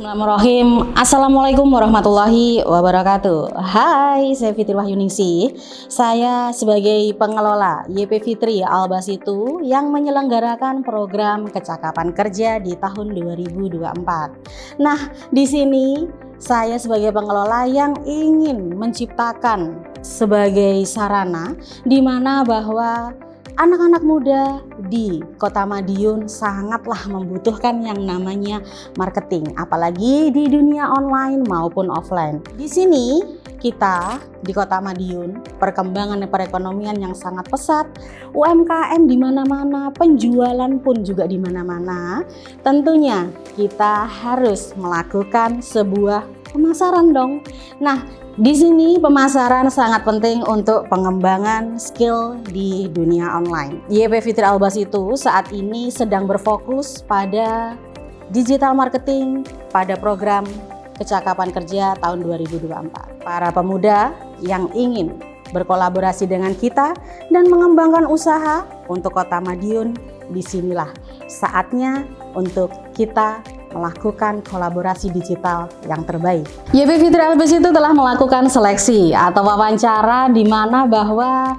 Bismillahirrahmanirrahim. Assalamualaikum warahmatullahi wabarakatuh. Hai, saya Fitri Wahyuningsih. Saya sebagai pengelola YP Fitri Albasitu yang menyelenggarakan program kecakapan kerja di tahun 2024. Nah, di sini saya sebagai pengelola yang ingin menciptakan sebagai sarana di mana bahwa anak-anak muda di Kota Madiun sangatlah membutuhkan yang namanya marketing, apalagi di dunia online maupun offline. Di sini kita di Kota Madiun, perkembangan perekonomian yang sangat pesat, UMKM di mana-mana, penjualan pun juga di mana-mana. Tentunya kita harus melakukan sebuah pemasaran dong. Nah, di sini pemasaran sangat penting untuk pengembangan skill di dunia online. YP Fitri Albasitu saat ini sedang berfokus pada digital marketing pada program kecakapan kerja tahun 2024. Para pemuda yang ingin berkolaborasi dengan kita dan mengembangkan usaha untuk Kota Madiun, disinilah saatnya untuk kita melakukan kolaborasi digital yang terbaik. YP Fitri Albasitu telah melakukan seleksi atau wawancara di mana bahwa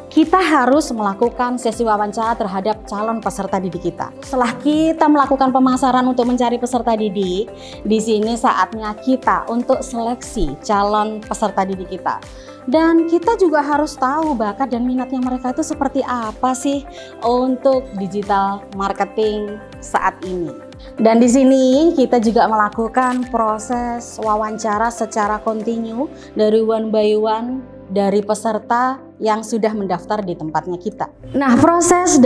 kita harus melakukan sesi wawancara terhadap calon peserta didik kita. Setelah kita melakukan pemasaran untuk mencari peserta didik, di sini saatnya kita untuk seleksi calon peserta didik kita. Dan kita juga harus tahu bakat dan minatnya mereka itu seperti apa sih untuk digital marketing saat ini. Dan di sini kita juga melakukan proses wawancara secara kontinu dari one by one dari peserta yang sudah mendaftar di tempatnya kita. Nah, proses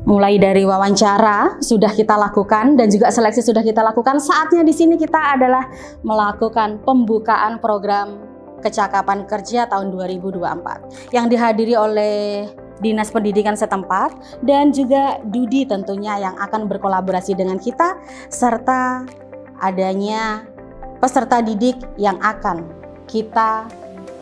mulai dari wawancara sudah kita lakukan dan juga seleksi sudah kita lakukan. Saatnya di sini kita adalah melakukan pembukaan program kecakapan kerja tahun 2024 yang dihadiri oleh Dinas Pendidikan setempat dan juga Dudi tentunya yang akan berkolaborasi dengan kita, serta adanya peserta didik yang akan kita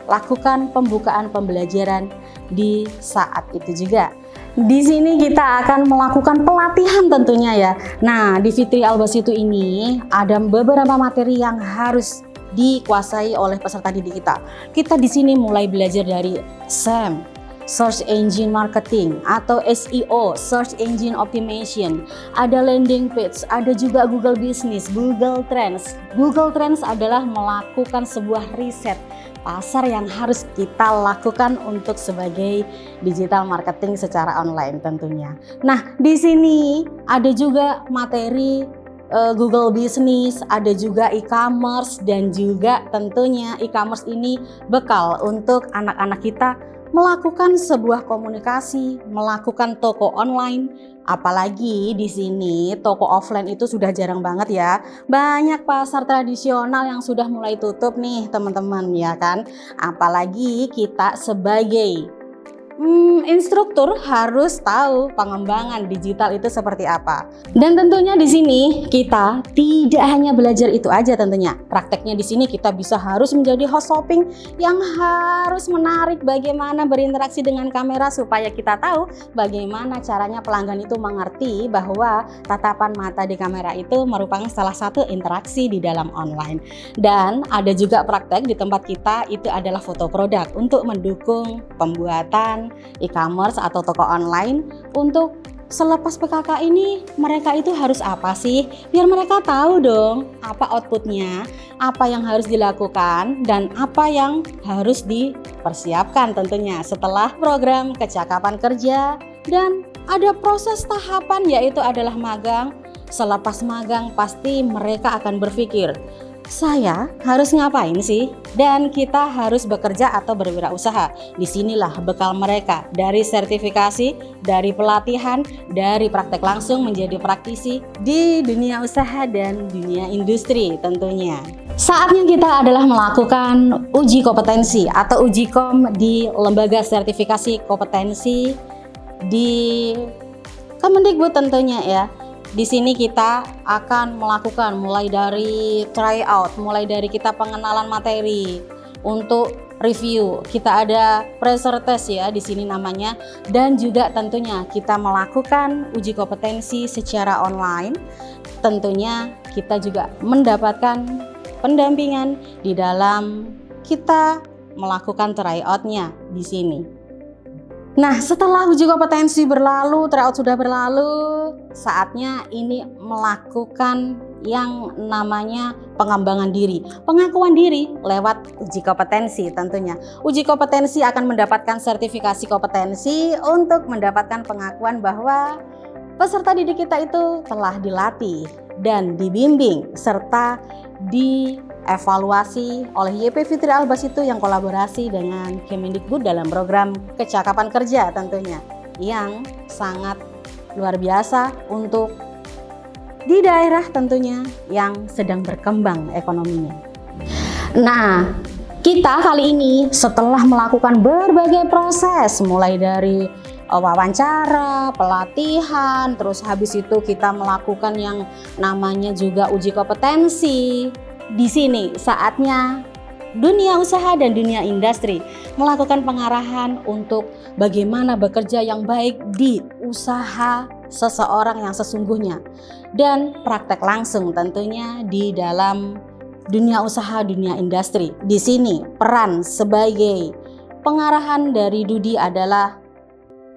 lakukan pembukaan pembelajaran di saat itu juga. Di sini kita akan melakukan pelatihan tentunya ya. Nah, di Fitri Albasitu ini ada beberapa materi yang harus dikuasai oleh peserta didik kita. Kita di sini mulai belajar dari SEM, Search Engine Marketing atau SEO, Search Engine Optimization, ada landing page, ada juga Google Business, Google Trends. Google Trends adalah melakukan sebuah riset pasar yang harus kita lakukan untuk sebagai digital marketing secara online tentunya. Nah, di sini ada juga materi Google Business, ada juga e-commerce, dan juga tentunya e-commerce ini bekal untuk anak-anak kita melakukan sebuah komunikasi, melakukan toko online. Apalagi di sini toko offline itu sudah jarang banget ya. Banyak pasar tradisional yang sudah mulai tutup nih teman-teman ya kan. Apalagi kita sebagai instruktur harus tahu pengembangan digital itu seperti apa. Dan tentunya di sini kita tidak hanya belajar itu aja tentunya. Prakteknya di sini kita harus menjadi host shopping yang harus menarik bagaimana berinteraksi dengan kamera supaya kita tahu bagaimana caranya pelanggan itu mengerti bahwa tatapan mata di kamera itu merupakan salah satu interaksi di dalam online. Dan ada juga praktek di tempat kita itu adalah foto produk untuk mendukung pembuatan e-commerce atau toko online. Untuk selepas PKK ini mereka itu harus apa sih? Biar mereka tahu dong apa outputnya, apa yang harus dilakukan, dan apa yang harus dipersiapkan tentunya setelah program kecakapan kerja. Dan ada proses tahapan yaitu adalah magang. Selepas magang pasti mereka akan berpikir, saya harus ngapain sih? Dan kita harus bekerja atau berwirausaha. Disinilah bekal mereka dari sertifikasi, dari pelatihan, dari praktek langsung menjadi praktisi di dunia usaha dan dunia industri tentunya. Saatnya kita adalah melakukan uji kompetensi atau uji kom di lembaga sertifikasi kompetensi di Kemendikbud tentunya ya. Di sini kita akan melakukan mulai dari tryout, mulai dari kita pengenalan materi untuk review. Kita ada pressure test ya di sini namanya, dan juga tentunya kita melakukan uji kompetensi secara online. Tentunya kita juga mendapatkan pendampingan di dalam kita melakukan tryout-nya di sini. Nah, setelah uji kompetensi berlalu, tryout sudah berlalu, saatnya ini melakukan yang namanya pengembangan diri, pengakuan diri lewat uji kompetensi tentunya. Uji kompetensi akan mendapatkan sertifikasi kompetensi untuk mendapatkan pengakuan bahwa peserta didik kita itu telah dilatih dan dibimbing serta dievaluasi oleh YP Fitri Albasitu yang kolaborasi dengan Kemendikbud dalam program kecakapan kerja tentunya, yang sangat luar biasa untuk di daerah tentunya yang sedang berkembang ekonominya. Nah, kita kali ini setelah melakukan berbagai proses mulai dari wawancara, pelatihan, terus habis itu kita melakukan yang namanya juga uji kompetensi. Di sini saatnya dunia usaha dan dunia industri melakukan pengarahan untuk bagaimana bekerja yang baik di usaha seseorang yang sesungguhnya, dan praktek langsung tentunya di dalam dunia usaha, dunia industri. Di sini peran sebagai pengarahan dari Dudi adalah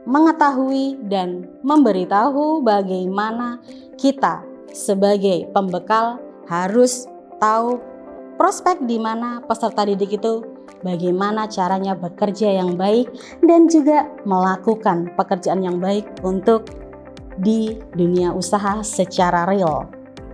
mengetahui dan memberitahu bagaimana kita sebagai pembekal harus tahu prospek di mana peserta didik itu bagaimana caranya bekerja yang baik dan juga melakukan pekerjaan yang baik untuk di dunia usaha secara real.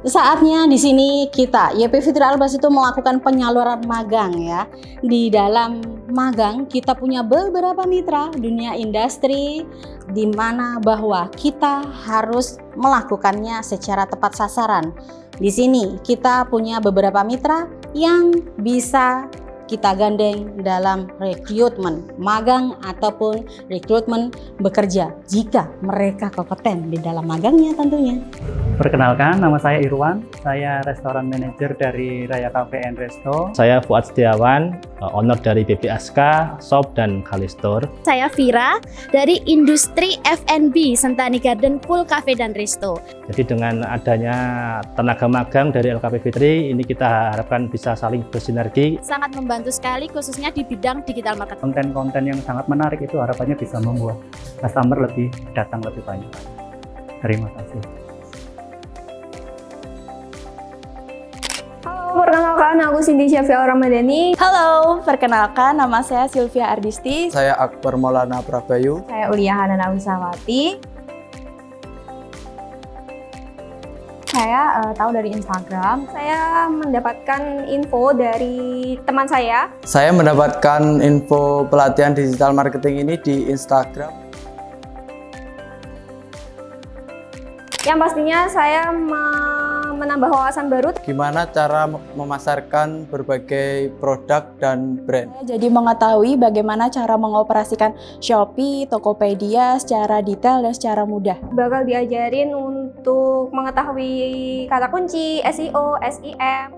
Saatnya di sini kita YP Fitri Albasitu melakukan penyaluran magang ya. Di dalam magang kita punya beberapa mitra dunia industri di mana bahwa kita harus melakukannya secara tepat sasaran. Di sini kita punya beberapa mitra yang bisa kita gandeng dalam rekrutmen magang ataupun rekrutmen bekerja jika mereka kompeten di dalam magangnya tentunya. Perkenalkan, nama saya Irwan, saya restoran manager dari Raya Cafe and Resto. Saya Fuad Setiawan, owner dari BBSK, Shop, dan Kalistor. Saya Vira dari industri F&B Sentani Garden Pool Cafe dan Resto. Jadi dengan adanya tenaga magang dari LKP Fitri, ini kita harapkan bisa saling bersinergi. Sangat membantu sekali khususnya di bidang digital marketing. Konten-konten yang sangat menarik itu harapannya bisa membuat customer datang lebih banyak. Terima kasih. Perkenalkan, aku Cindy Syafia Ramadhani. Halo, perkenalkan nama saya Sylvia Ardisti. Saya Akbar Maulana Prabayu. Saya Ulia Hanana Wisawati. Saya tahu dari Instagram. Saya mendapatkan info dari teman saya. Saya mendapatkan info pelatihan digital marketing ini di Instagram. Yang pastinya saya menambah wawasan baru. Gimana cara memasarkan berbagai produk dan brand. Jadi mengetahui bagaimana cara mengoperasikan Shopee, Tokopedia secara detail dan secara mudah. Bakal diajarin untuk mengetahui kata kunci, SEO, SEM.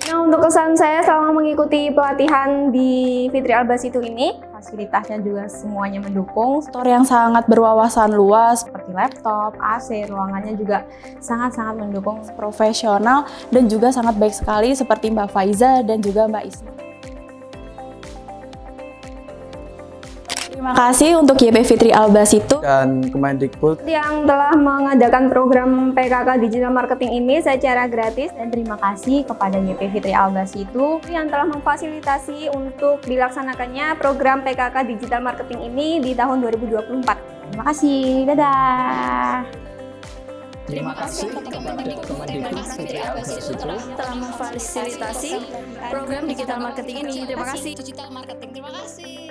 Nah, untuk kesan saya selama mengikuti pelatihan di Fitri Albasitu ini, fasilitasnya juga semuanya mendukung. Store yang sangat berwawasan luas seperti laptop, AC, ruangannya juga sangat-sangat mendukung, profesional dan juga sangat baik sekali seperti Mbak Faiza dan juga Mbak Isma. Terima kasih untuk YP Fitri Albasitu Dan Kemendikbud yang telah mengadakan program PKK Digital Marketing ini secara gratis. Dan terima kasih kepada YP Fitri Albasitu Yang telah memfasilitasi untuk dilaksanakannya program PKK Digital Marketing ini di tahun 2024. Terima kasih, dadah. Terima kasih kepada Kemendikbud Fitri Albasitu Telah memfasilitasi program digital marketing ini. Terima kasih. Digital marketing. Terima kasih.